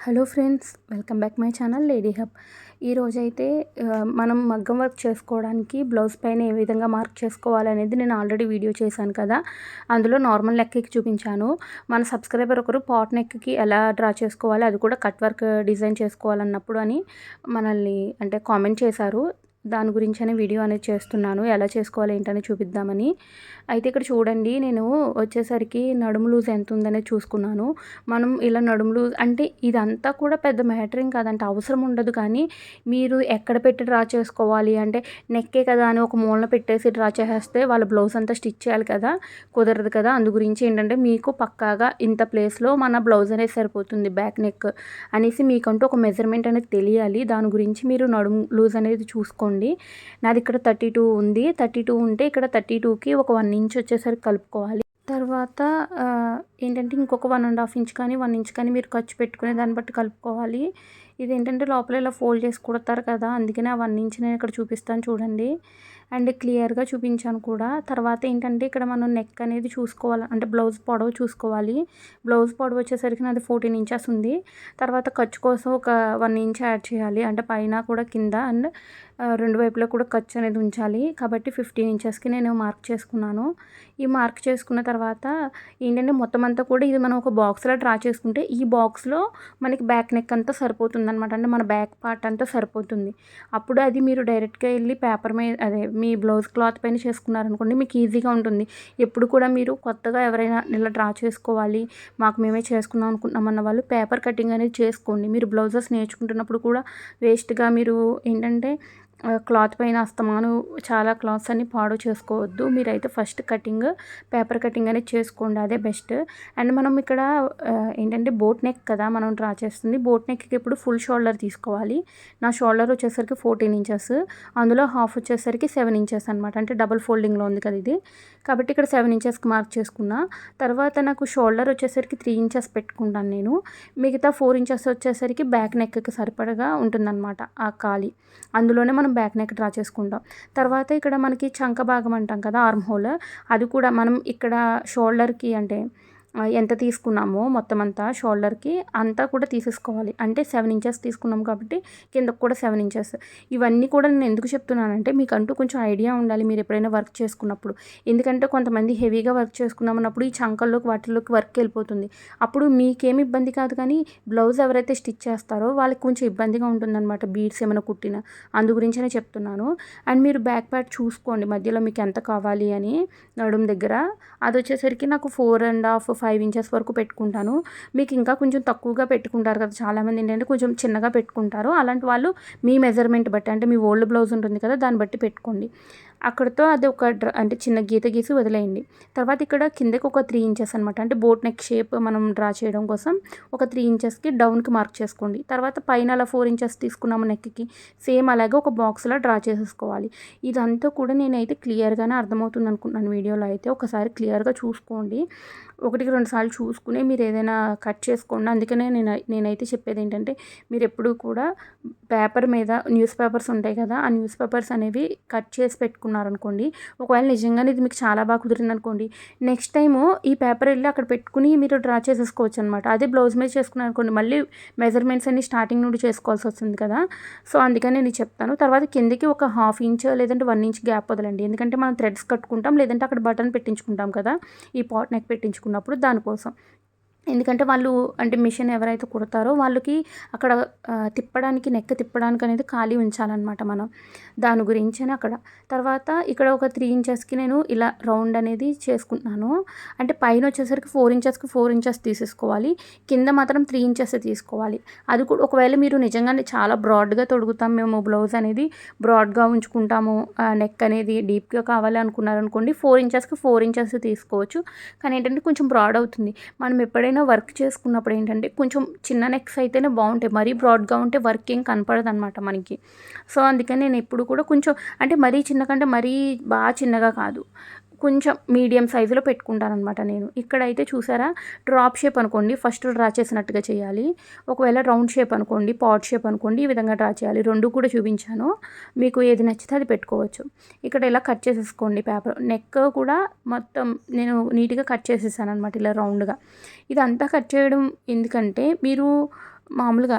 Hello friends, welcome back my channel lady hub. ఈరోజైతే మనం మగ్గం వర్క్ చేసుకోవడానికి బ్లౌజ్ పైన ఏ విధంగా మార్క్ చేసుకోవాలనేది నేను ఆల్రెడీ వీడియో చేశాను కదా. అందులో నార్మల్ నెక్కి చూపించాను. మన సబ్స్క్రైబర్ ఒకరు పాట్ నెక్కి ఎలా డ్రా చేసుకోవాలి, అది కూడా కట్ వర్క్ డిజైన్ చేసుకోవాలన్నప్పుడు అని మనల్ని అంటే కామెంట్ చేశారు. దాని గురించి అనే వీడియో అనేది చేస్తున్నాను, ఎలా చేసుకోవాలి ఏంటని చూపిద్దామని. అయితే ఇక్కడ చూడండి, నేను వచ్చేసరికి నడుము లూజ్ ఎంత ఉందనేది చూసుకున్నాను. మనం ఇలా నడుము లూజ్ అంటే ఇదంతా కూడా పెద్ద మ్యాటర్ ఏం కాదంటే అవసరం ఉండదు, కానీ మీరు ఎక్కడ పెట్టి డ్రా చేసుకోవాలి అంటే నెక్కే కదా అని ఒక మూలన పెట్టేసి డ్రా చేసేస్తే వాళ్ళ బ్లౌజ్ అంతా స్టిచ్ చేయాలి కదా, కుదరదు కదా. అందు గురించి ఏంటంటే మీకు పక్కాగా ఇంత ప్లేస్లో మన బ్లౌజ్ అనేది సరిపోతుంది బ్యాక్ నెక్ అనేసి మీకంటూ ఒక మెజర్మెంట్ అనేది తెలియాలి. దాని గురించి మీరు నడుము లూజ్ అనేది చూసుకోండి. నాది ఇక్కడ 32 ఉంది. 32 ఉంటే ఇక్కడ 32కి ఒక 1 ఇంచ్ వచ్చేసరికి కలుపుకోవాలి. తర్వాత ఏంటంటే ఇంకొక 1.5 ఇంచ్ కానీ 1 ఇంచ్ కానీ మీరు ఖర్చు పెట్టుకునే దాన్ని బట్టి కలుపుకోవాలి. ఇదేంటంటే లోపల ఇలా ఫోల్డ్ చేసి కుడతారు కదా, అందుకనే ఆ 1 ఇంచ్ నేను ఇక్కడ చూపిస్తాను చూడండి. అండ్ క్లియర్గా చూపించాను కూడా. తర్వాత ఏంటంటే ఇక్కడ మనం నెక్ అనేది చూసుకోవాలి, అంటే బ్లౌజ్ పొడవు చూసుకోవాలి. బ్లౌజ్ పొడవు వచ్చేసరికి నాది 14 ఇంచెస్ ఉంది. తర్వాత ఖర్చు కోసం ఒక 1 ఇంచ్ యాడ్ చేయాలి, అంటే పైన కూడా కింద అండ్ రెండు వైపులా కూడా ఖర్చు అనేది ఉంచాలి. కాబట్టి 15 ఇంచెస్కి నేను మార్క్ చేసుకున్నాను. ఈ మార్క్ చేసుకున్న తర్వాత ఏంటంటే మొత్తం అంతా కూడా ఇది మనం ఒక బాక్స్లో డ్రా చేసుకుంటే ఈ బాక్స్లో మనకి బ్యాక్ నెక్ అంతా సరిపోతుంది అనమాట, అంటే మన బ్యాక్ పార్ట్ అంతా సరిపోతుంది. అప్పుడు అది మీరు డైరెక్ట్గా వెళ్ళి పేపర్ మీద అదే మీ బ్లౌజ్ క్లాత్ పైన చేసుకున్నారనుకోండి, మీకు ఈజీగా ఉంటుంది. ఎప్పుడు కూడా మీరు కొత్తగా ఎవరైనా ఇలా డ్రా చేసుకోవాలి, మాకు మేమే చేసుకుందాం అనుకుంటున్నామన్న వాళ్ళు పేపర్ కటింగ్ అనేది చేసుకోండి. మీరు బ్లౌజెస్ నేర్చుకుంటున్నప్పుడు కూడా వేస్ట్గా మీరు ఏంటంటే క్లాత్ పైన అస్తమాను చాలా క్లాత్స్ అన్ని పాడు చేసుకోవద్దు. మీరైతే ఫస్ట్ పేపర్ కటింగ్ అనేది చేసుకోండి, అదే బెస్ట్. అండ్ మనం ఇక్కడ ఏంటంటే బోట్ నెక్ కదా మనం డ్రా చేస్తుంది. బోట్ నెక్కి ఇప్పుడు ఫుల్ షోల్డర్ తీసుకోవాలి. నా షోల్డర్ వచ్చేసరికి 14 ఇంచెస్, అందులో హాఫ్ వచ్చేసరికి 7 ఇంచెస్ అనమాట, అంటే డబుల్ ఫోల్డింగ్లో ఉంది కదా ఇది. కాబట్టి ఇక్కడ 7 ఇంచెస్కి మార్క్ చేసుకున్నా. తర్వాత నాకు షోల్డర్ వచ్చేసరికి 3 ఇంచెస్ పెట్టుకుంటాను నేను. మిగతా 4 ఇంచెస్ వచ్చేసరికి బ్యాక్ నెక్కి సరిపడగా ఉంటుందన్నమాట ఆ ఖాళీ. అందులోనే మనం బ్యాక్ నెక్ డ్రా చేసుకుంటాం. తర్వాత ఇక్కడ మనకి చంక భాగం అంటాం కదా, ఆర్మ్ హోల్, అది కూడా మనం ఇక్కడ షోల్డర్కి అంటే ఎంత తీసుకున్నామో మొత్తం అంతా షోల్డర్కి అంతా కూడా తీసేసుకోవాలి. అంటే 7 ఇంచెస్ తీసుకున్నాం కాబట్టి కిందకు కూడా 7 ఇంచెస్. ఇవన్నీ కూడా నేను ఎందుకు చెప్తున్నానంటే మీకంటూ కొంచెం ఐడియా ఉండాలి మీరు ఎప్పుడైనా వర్క్ చేసుకున్నప్పుడు. ఎందుకంటే కొంతమంది హెవీగా వర్క్ చేసుకున్నామన్నప్పుడు ఈ చంకల్లోకి వాటిల్లోకి వర్క్ వెళ్ళిపోతుంది. అప్పుడు మీకేమి ఇబ్బంది కాదు, కానీ బ్లౌజ్ ఎవరైతే స్టిచ్ చేస్తారో వాళ్ళకి కొంచెం ఇబ్బందిగా ఉంటుందన్నమాట, బీడ్స్ ఏమైనా కుట్టినా. అందు గురించనే చెప్తున్నాను. అండ్ మీరు బ్యాక్ పార్ట్ చూసుకోండి మధ్యలో మీకు ఎంత కావాలి అని. నడుము దగ్గర అది వచ్చేసరికి నాకు 4.5 5 ఇంచెస్ వరకు పెట్టుకుంటాను. మీకు ఇంకా కొంచెం తక్కువగా పెట్టుకుంటారు కదా చాలామంది, ఏంటంటే కొంచెం చిన్నగా పెట్టుకుంటారు. అలాంటి వాళ్ళు మీ మెజర్మెంట్ బట్టి, అంటే మీ ఓల్డ్ బ్లౌజ్ ఉంటుంది కదా దాన్ని బట్టి పెట్టుకోండి. అక్కడితో అది ఒక అంటే చిన్న గీత గీసి వదిలేయండి. తర్వాత ఇక్కడ కిందకి ఒక 3 ఇంచెస్ అనమాట, అంటే బోట్ నెక్ షేప్ మనం డ్రా చేయడం కోసం ఒక 3 ఇంచెస్కి డౌన్కి మార్క్ చేసుకోండి. తర్వాత పైన అలా 4 ఇంచెస్ తీసుకున్నాము నెక్కి, సేమ్ అలాగే ఒక బాక్స్లో డ్రా చేసేసుకోవాలి. ఇదంతా కూడా నేనైతే క్లియర్గానే అర్థమవుతుంది అనుకుంటున్నాను వీడియోలో అయితే. ఒకసారి క్లియర్గా చూసుకోండి, 1-2 సార్లు చూసుకుని మీరు ఏదైనా కట్ చేసుకోండి. అందుకనే నేనైతే చెప్పేది ఏంటంటే మీరు ఎప్పుడూ కూడా పేపర్ మీద న్యూస్ పేపర్స్ ఉంటాయి కదా, ఆ న్యూస్ పేపర్స్ అనేవి కట్ చేసి పెట్టుకున్నారనుకోండి, ఒకవేళ నిజంగానే ఇది మీకు చాలా బాగా కుదిరింది అనుకోండి, నెక్స్ట్ టైము ఈ పేపర్ వెళ్ళి అక్కడ పెట్టుకుని మీరు డ్రా చేసేసుకోవచ్చు అనమాట. అదే బ్లౌజ్ మీద చేసుకున్నారనుకోండి, మళ్ళీ మెజర్మెంట్స్ అన్ని స్టార్టింగ్ నుండి చేసుకోవాల్సి వస్తుంది కదా. సో అందుకని నేను చెప్తాను. తర్వాత కిందకి ఒక 1/2 ఇంచ్ లేదంటే 1 ఇంచ్ గ్యాప్ వదలండి, ఎందుకంటే మనం థ్రెడ్స్ కట్టుకుంటాం, లేదంటే అక్కడ బటన్ పెట్టించుకుంటాం కదా ఈ పాట్ నెక్ పెట్టించుకున్నప్పుడు, దానికోసం. ఎందుకంటే వాళ్ళు అంటే మిషన్ ఎవరైతే కుడతారో వాళ్ళకి అక్కడ తిప్పడానికి నెక్ తిప్పడానికి అనేది ఖాళీ ఉంచాలన్నమాట మనం, దాని గురించని అక్కడ. తర్వాత ఇక్కడ ఒక 3 ఇంచెస్కి నేను ఇలా రౌండ్ అనేది చేసుకుంటున్నాను. అంటే పైన వచ్చేసరికి 4 ఇంచెస్కి 4 ఇంచెస్ తీసేసుకోవాలి, కింద మాత్రం 3 ఇంచెస్ తీసుకోవాలి. అది కూడా ఒకవేళ మీరు నిజంగానే చాలా బ్రాడ్గా తొడుగుతాం మేము బ్లౌజ్ అనేది బ్రాడ్గా ఉంచుకుంటాము, నెక్ అనేది డీప్గా కావాలి అనుకున్నారనుకోండి 4 ఇంచెస్కి 4 ఇంచెస్ తీసుకోవచ్చు. కానీ ఏంటంటే కొంచెం బ్రాడ్ అవుతుంది. మనం ఎప్పుడైనా వర్క్ చేసుకున్నప్పుడు ఏంటంటే కొంచెం చిన్న నెక్స్ అయితేనే బాగుంటాయి, మరీ బ్రాడ్గా ఉంటే వర్క్ ఏం కనపడదు అనమాట మనకి. సో అందుకని నేను ఎప్పుడు కూడా కొంచెం అంటే మరీ చిన్న కంటే మరీ బాగా చిన్నగా కాదు, కొంచెం మీడియం సైజులో పెట్టుకుంటాను అనమాట నేను. ఇక్కడైతే చూసారా, డ్రాప్ షేప్ అనుకోండి ఫస్ట్ డ్రా చేసినట్టుగా చేయాలి. ఒకవేళ రౌండ్ షేప్ అనుకోండి, పాట్ షేప్ అనుకోండి, ఈ విధంగా డ్రా చేయాలి. రెండు కూడా చూపించాను, మీకు ఏది నచ్చితే అది పెట్టుకోవచ్చు. ఇక్కడ ఇలా కట్ చేసేసుకోండి పేపర్. నెక్ కూడా మొత్తం నేను నీట్గా కట్ చేసేసాను అనమాట ఇలా రౌండ్గా. ఇదంతా కట్ చేయడం ఎందుకంటే మీరు మామూలుగా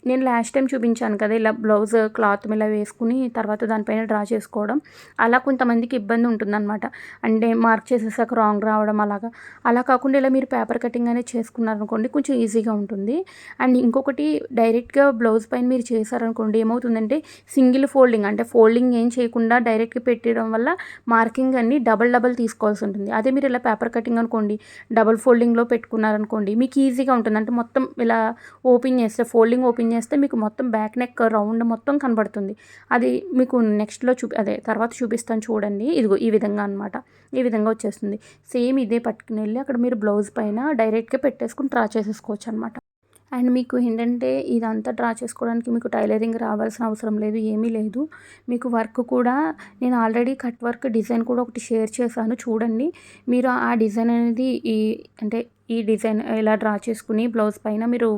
నేను లాస్ట్ టైం చూపించాను కదా! ఇలా బ్లౌజ్ క్లాత్ ఇలా వేసుకుని తర్వాత దానిపైన డ్రా చేసుకోవడం. అలా కొంతమందికి ఇబ్బంది ఉంటుందనమాట. అంటే మార్క్ చేసేసాక రాంగ్ రావడం అలాగా. అలా కాకుండా ఇలా మీరు పేపర్ కటింగ్ అనేది చేసుకున్నారనుకోండి కొంచెం ఈజీగా ఉంటుంది. అండ్ ఇంకొకటి డైరెక్ట్‌గా బ్లౌజ్ పైన మీరు చేశారనుకోండి ఏమవుతుందంటే సింగిల్ ఫోల్డింగ్ అంటే ఫోల్డింగ్ ఏం చేయకుండా డైరెక్ట్‌గా పెట్టేయడం వల్ల మార్కింగ్ అన్నీ డబల్ డబల్ తీసుకోవాల్సి ఉంటుంది. అదే మీరు ఇలా పేపర్ కటింగ్ అనుకోండి డబుల్ ఫోల్డింగ్‌లో పెట్టుకున్నారనుకోండి మీకు ఈజీగా ఉంటుంది. అంటే మొత్తం ఇలా ఓపెన్ చేస్తే ఫోల్డింగ్ ఓపెన్ చేస్తే మీకు మొత్తం బ్యాక్ నెక్ రౌండ్ మొత్తం కనబడుతుంది. అది మీకు నెక్స్ట్‌లో అదే తర్వాత చూపిస్తాను చూడండి. ఇదిగో ఈ విధంగా అనమాట. ఈ విధంగా వచ్చేస్తుంది. సేమ్ ఇదే పట్టుకునెళ్ళి అక్కడ మీరు బ్లౌజ్ పైన డైరెక్ట్‌గా పెట్టేసుకొని డ్రా చేసేసుకోవచ్చు అనమాట. అండ్ మీకు ఏంటంటే ఇదంతా డ్రా చేసుకోవడానికి మీకు టైలరింగ్ రావాల్సిన అవసరం లేదు, ఏమీ లేదు. మీకు వర్క్ కూడా నేను ఆల్రెడీ కట్ వర్క్ డిజైన్ కూడా ఒకటి షేర్ చేశాను చూడండి. మీరు ఆ డిజైన్ అనేది అంటే ఈ డిజైన్ ఇలా డ్రా చేసుకుని బ్లౌజ్ పైన మీరు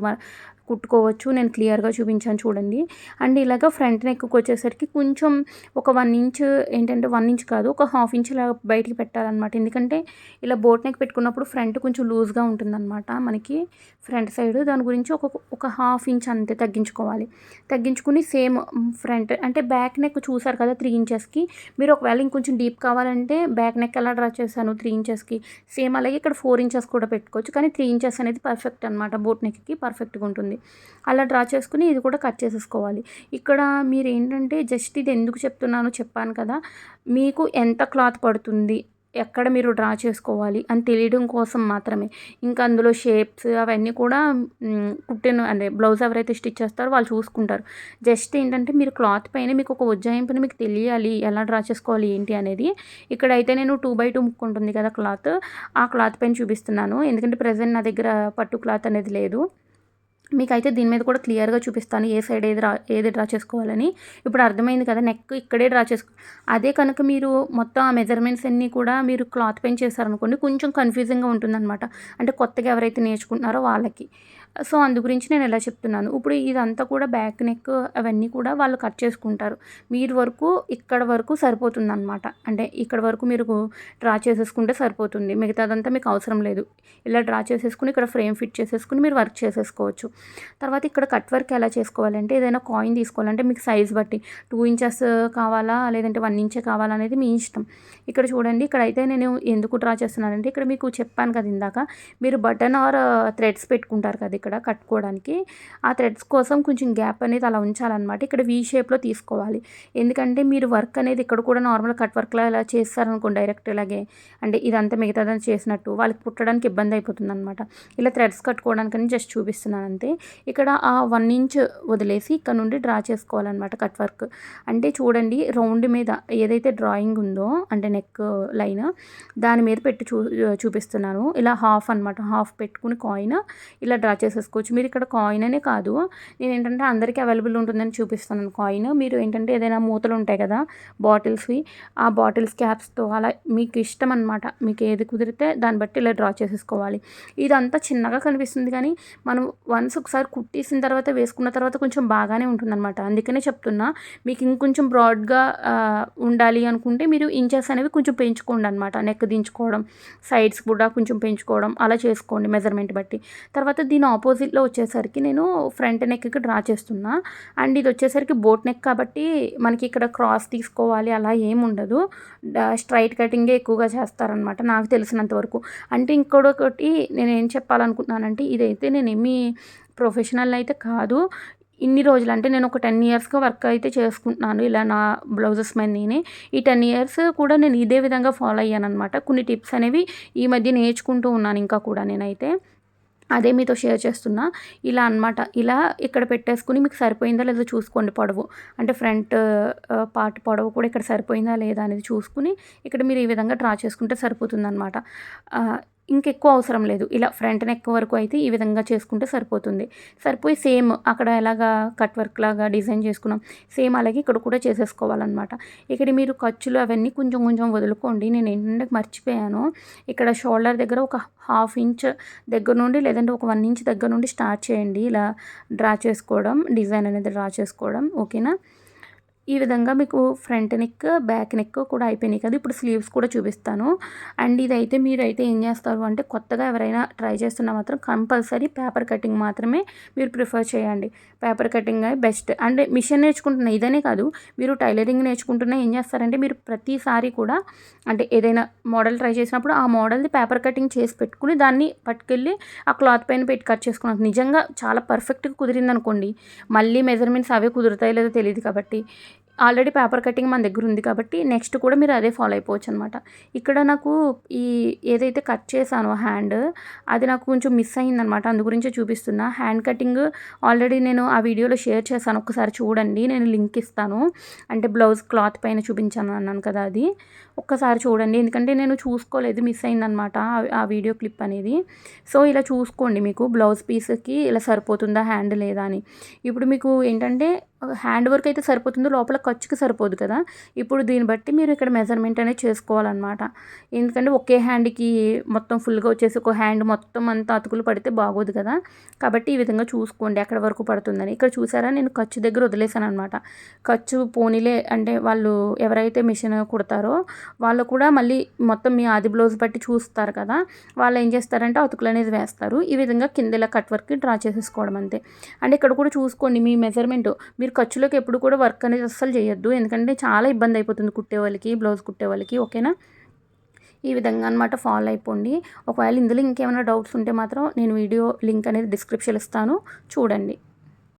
కుట్టుకోవచ్చు. నేను క్లియర్‌గా చూపించాను చూడండి. అండ్ ఇలాగ ఫ్రంట్ నెక్‌కొచ్చేసరికి కొంచెం ఒక 1 ఇంచ్ ఏంటంటే 1 ఇంచ్ కాదు ఒక హాఫ్ ఇంచ్ ఇలా బయటికి పెట్టాలనమాట. ఎందుకంటే ఇలా బోట్ నెక్ పెట్టుకున్నప్పుడు ఫ్రంట్ కొంచెం లూజ్‌గా ఉంటుందనమాట మనకి ఫ్రంట్ సైడ్. దాని గురించి ఒక హాఫ్ ఇంచ్ అంతే తగ్గించుకోవాలి. తగ్గించుకుని సేమ్ ఫ్రంట్ అంటే బ్యాక్ నెక్ చూసారు కదా 3 ఇంచెస్‌కి. మీరు ఒకవేళ ఇంకొంచెం డీప్ కావాలంటే బ్యాక్ నెక్ ఎలా డ్రా చేశాను 3 ఇంచెస్‌కి సేమ్ అలాగే ఇక్కడ 4 ఇంచెస్ కూడా పెట్టుకోవచ్చు. కానీ 3 ఇంచెస్ అనేది పర్ఫెక్ట్ అనమాట. బోట్ నెక్‌కి పర్ఫెక్ట్‌గా ఉంటుంది. అలా డ్రా చేసుకుని ఇది కూడా కట్ చేసేసుకోవాలి. ఇక్కడ మీరేంటంటే జస్ట్ ఇది ఎందుకు చెప్తున్నానో చెప్పాను కదా! మీకు ఎంత క్లాత్ పడుతుంది, ఎక్కడ మీరు డ్రా చేసుకోవాలి అని తెలియడం కోసం మాత్రమే. ఇంకా అందులో షేప్స్ అవన్నీ కూడా అదే బ్లౌజ్ ఎవరైతే స్టిచ్ చేస్తారో వాళ్ళు చూసుకుంటారు. జస్ట్ ఏంటంటే మీరు క్లాత్ పైన మీకు ఒక ఉజ్జాయింపుని మీకు తెలియాలి ఎలా డ్రా చేసుకోవాలి ఏంటి అనేది. ఇక్కడైతే నేను 2x2 ముక్క ఉంటుంది కదా క్లాత్, ఆ క్లాత్ పైన చూపిస్తున్నాను. ఎందుకంటే ప్రెజెంట్ నా దగ్గర పట్టు క్లాత్ అనేది లేదు. మీకైతే దీని మీద కూడా క్లియర్‌గా చూపిస్తాను ఏ సైడ్ ఏది డ్రా చేసుకోవాలని. ఇప్పుడు అర్థమైంది కదా! నెక్ ఇక్కడే డ్రా అదే కనుక మీరు మొత్తం ఆ మెజర్‌మెంట్స్ అన్నీ కూడా మీరు క్లాత్ పైన చేశారనుకోండి కొంచెం కన్‌ఫ్యూజింగ్‌గా ఉంటుందనమాట. అంటే కొత్తగా ఎవరైతే నేర్చుకుంటున్నారో వాళ్ళకి. సో, అందు గురించి నేను ఇలా చెప్తున్నాను. ఇప్పుడు ఇదంతా కూడా బ్యాక్ నెక్ అవన్నీ కూడా వాళ్ళు కట్ చేసుకుంటారు. మీరు వరకు ఇక్కడ వరకు సరిపోతుందనమాట. అంటే ఇక్కడ వరకు మీరు డ్రా చేసేసుకుంటే సరిపోతుంది. మిగతాదంతా మీకు అవసరం లేదు. ఇలా డ్రా చేసేసుకొని ఇక్కడ ఫ్రేమ్ ఫిట్ చేసేసుకొని మీరు వర్క్ చేసేసుకోవచ్చు. తర్వాత ఇక్కడ కట్ వర్క్ ఎలా చేసుకోవాలంటే ఏదైనా కాయిన్ తీసుకోవాలంటే మీకు సైజ్ బట్టి 2 ఇంచెస్ కావాలా లేదంటే 1 ఇంచే కావాలా అనేది మీ ఇష్టం. ఇక్కడ చూడండి ఇక్కడైతే నేను ఎందుకు డ్రా చేస్తున్నానంటే ఇక్కడ మీకు చెప్పాను కదా ఇందాక మీరు బటన్ ఆర్ థ్రెడ్స్ పెట్టుకుంటారు కదా ఇక్కడ కట్టుకోవడానికి. ఆ థ్రెడ్స్ కోసం కొంచెం గ్యాప్ అనేది అలా ఉంచాలన్నమాట. ఇక్కడ వీ షేప్‌లో తీసుకోవాలి. ఎందుకంటే మీరు వర్క్ అనేది ఇక్కడ కూడా నార్మల్ కట్ వర్క్‌లా ఇలా చేస్తారనుకోండి డైరెక్ట్ ఇలాగే అంటే ఇదంతా మిగతాదంతా చేసినట్టు వాళ్ళకి కుట్టడానికి ఇబ్బంది అయిపోతుందనమాట. ఇలా థ్రెడ్స్ కట్టుకోవడానికని జస్ట్ చూపిస్తున్నాను అంతే. ఇక్కడ ఆ 1 ఇంచ్ వదిలేసి ఇక్కడ నుండి డ్రా చేసుకోవాలన్నమాట కట్ వర్క్. అంటే చూడండి రౌండ్ మీద ఏదైతే డ్రాయింగ్ ఉందో అంటే నెక్ లైన్ దాని మీద పెట్టి చూపిస్తున్నాను. ఇలా హాఫ్ అనమాట. హాఫ్ పెట్టుకుని కాయిన్ ఇలా డ్రా చేసేసుకోవచ్చు. మీరు ఇక్కడ కాయిన్ అనే కాదు నేనేంటంటే అందరికీ అవైలబుల్ ఉంటుందని చూపిస్తున్నాను కాయిన్. మీరు ఏంటంటే ఏదైనా మూతలు ఉంటాయి కదా బాటిల్స్‌వి ఆ బాటిల్స్ క్యాప్స్‌తో అలా మీకు ఇష్టం అనమాట. మీకు ఏది కుదిరితే దాన్ని బట్టి ఇలా డ్రా చేసేసుకోవాలి. ఇదంతా చిన్నగా కనిపిస్తుంది కానీ మనం వన్స్ ఒకసారి కుట్టేసిన తర్వాత వేసుకున్న తర్వాత కొంచెం బాగానే ఉంటుందన్నమాట. అందుకనే చెప్తున్నా మీకు ఇంకొంచెం బ్రాడ్‌గా ఉండాలి అనుకుంటే మీరు ఇంచెస్ అనేవి కొంచెం పెంచుకోండి అనమాట. నెక్ దించుకోవడం సైడ్స్ కూడా కొంచెం పెంచుకోవడం అలా చేసుకోండి మెజర్మెంట్ బట్టి. తర్వాత దీని ఆపోజిట్లో వచ్చేసరికి నేను ఫ్రంట్ నెక్కి డ్రా చేస్తున్నా. అండ్ ఇది వచ్చేసరికి బోట్ నెక్ కాబట్టి మనకి ఇక్కడ క్రాస్ తీసుకోవాలి అలా ఏమి ఉండదు. స్ట్రైట్ కటింగే ఎక్కువగా చేస్తారనమాట నాకు తెలిసినంత వరకు. అంటే ఇంకొకటి నేనేం చెప్పాలనుకుంటున్నానంటే ఇదైతే నేనేమి ప్రొఫెషనల్ అయితే కాదు. ఇన్ని రోజులు అంటే నేను ఒక 10 ఇయర్స్‌గా వర్క్ అయితే చేసుకుంటున్నాను ఇలా నా బ్లౌజెస్ మీద నేనే. ఈ 10 ఇయర్స్ కూడా నేను ఇదే విధంగా ఫాలో అయ్యాననమాట. కొన్ని టిప్స్ అనేవి ఈ మధ్య నేర్చుకుంటూ ఉన్నాను ఇంకా కూడా నేనైతే. అదే మీతో షేర్ చేస్తున్నా. ఇలా అనమాట. ఇలా ఇక్కడ పెట్టేసుకొని మీకు సరిపోయిందా లేదో చూసుకోండి పొడవు. అంటే ఫ్రంట్ పార్ట్ పొడవు కూడా ఇక్కడ సరిపోయిందా లేదా అనేది చూసుకొని ఇక్కడ మీరు ఈ విధంగా డ్రా చేసుకుంటే సరిపోతుందనమాట. ఇంకెక్కువ అవసరం లేదు. ఇలా ఫ్రంట్ నెక్ వరకు అయితే ఈ విధంగా చేసుకుంటే సరిపోతుంది. సరిపోయి సేమ్ అక్కడ ఎలాగా కట్ వర్క్ లాగా డిజైన్ చేసుకున్నాం సేమ్ అలాగే ఇక్కడ కూడా చేసేసుకోవాలన్నమాట. ఇక్కడ మీరు ఖర్చులు అవన్నీ కొంచెం కొంచెం వదులుకోండి. నేను ఏంటంటే మర్చిపోయాను. ఇక్కడ షోల్డర్ దగ్గర ఒక హాఫ్ ఇంచ్ దగ్గర నుండి లేదంటే ఒక 1 ఇంచ్ దగ్గర నుండి స్టార్ట్ చేయండి ఇలా డ్రా చేసుకోవడం డిజైన్ అనేది డ్రా చేసుకోవడం ఓకేనా. ఈ విధంగా మీకు ఫ్రంట్ నెక్, బ్యాక్ నెక్ కూడా అయిపోయినాయి కదా! ఇప్పుడు స్లీవ్స్ కూడా చూపిస్తాను. అండ్ ఇదైతే మీరైతే ఏం చేస్తారు అంటే కొత్తగా ఎవరైనా ట్రై చేస్తున్నా మాత్రం కంపల్సరీ పేపర్ కటింగ్ మాత్రమే మీరు ప్రిఫర్ చేయండి. పేపర్ కటింగే బెస్ట్. అండ్ మిషన్ నేర్చుకుంటున్న ఇదనే కాదు, మీరు టైలరింగ్ నేర్చుకుంటున్నా ఏం చేస్తారంటే మీరు ప్రతిసారి కూడా అంటే ఏదైనా మోడల్ ట్రై చేసినప్పుడు ఆ మోడల్‌ది పేపర్ కటింగ్ చేసి పెట్టుకొని దాన్ని పట్టుకెళ్ళి ఆ క్లాత్ పైన పెట్టి కట్ చేసుకున్నాను. నిజంగా చాలా పర్ఫెక్ట్‌గా కుదిరిందనుకోండి, మళ్ళీ మెజర్‌మెంట్స్ అవే కుదురుతాయో లేదో తెలీదు కాబట్టి ఆల్రెడీ పేపర్ కటింగ్ మన దగ్గర ఉంది కాబట్టి నెక్స్ట్ కూడా మీరు అదే ఫాలో అయిపోవచ్చనమాట. ఇక్కడ నాకు ఈ ఏదైతే కట్ చేశానో హ్యాండ్, అది నాకు కొంచెం మిస్ అయిందనమాట. అందు గురించే చూపిస్తున్నా. హ్యాండ్ కటింగ్ ఆల్రెడీ నేను ఆ వీడియోలో షేర్ చేశాను. ఒక్కసారి చూడండి. నేను లింక్ ఇస్తాను. అంటే బ్లౌజ్ క్లాత్ పైన చూపించాను అన్నాను కదా! అది. ఒక్కసారి చూడండి. ఎందుకంటే నేను చూసుకోలేదు. మిస్ అయిందనమాట ఆ వీడియో క్లిప్ అనేది. సో, ఇలా చూసుకోండి. మీకు బ్లౌజ్ పీస్‌కి ఇలా సరిపోతుందా హ్యాండ్ లేదా అని. ఇప్పుడు మీకు ఏంటంటే హ్యాండ్ వర్క్ అయితే సరిపోతుంది. లోపల ఖర్చుకి సరిపోదు కదా! ఇప్పుడు దీన్ని బట్టి మీరు ఇక్కడ మెజర్‌మెంట్ అనేది చేసుకోవాలనమాట. ఎందుకంటే ఒకే హ్యాండ్‌కి మొత్తం ఫుల్‌గా వచ్చేసి ఒక హ్యాండ్ మొత్తం అంతా అతుకులు పడితే బాగోదు కదా! కాబట్టి ఈ విధంగా చూసుకోండి ఎక్కడి వరకు పడుతుందని. ఇక్కడ చూసారా నేను ఖర్చు దగ్గర వదిలేసాననమాట. ఖర్చు పోనీలే అంటే వాళ్ళు ఎవరైతే మిషన్ కుడతారో వాళ్ళు కూడా మళ్ళీ మొత్తం మీ ఆది బ్లౌజ్ బట్టి చూస్తారు కదా! వాళ్ళు ఏం చేస్తారంటే అతుకులనేది వేస్తారు. ఈ విధంగా కింద ఇలా కట్ వర్క్‌కి డ్రా చేసేసుకోవడం అంతే. అండ్ ఇక్కడ కూడా చూసుకోండి మీ మెజర్‌మెంట్. మీరు ఖర్చులోకి ఎప్పుడు కూడా వర్క్ అనేది అస్సలు చేయొద్దు. ఎందుకంటే చాలా ఇబ్బంది అయిపోతుంది కుట్టేవాళ్ళకి, బ్లౌజ్ కుట్టేవాళ్ళకి. ఓకేనా? ఈ విధంగా అనమాట ఫాలో అయిపోండి. ఒకవేళ ఇందులో ఇంకేమైనా డౌట్స్ ఉంటే మాత్రం నేను వీడియో లింక్ అనేది డిస్క్రిప్షన్‌లో ఇస్తాను చూడండి.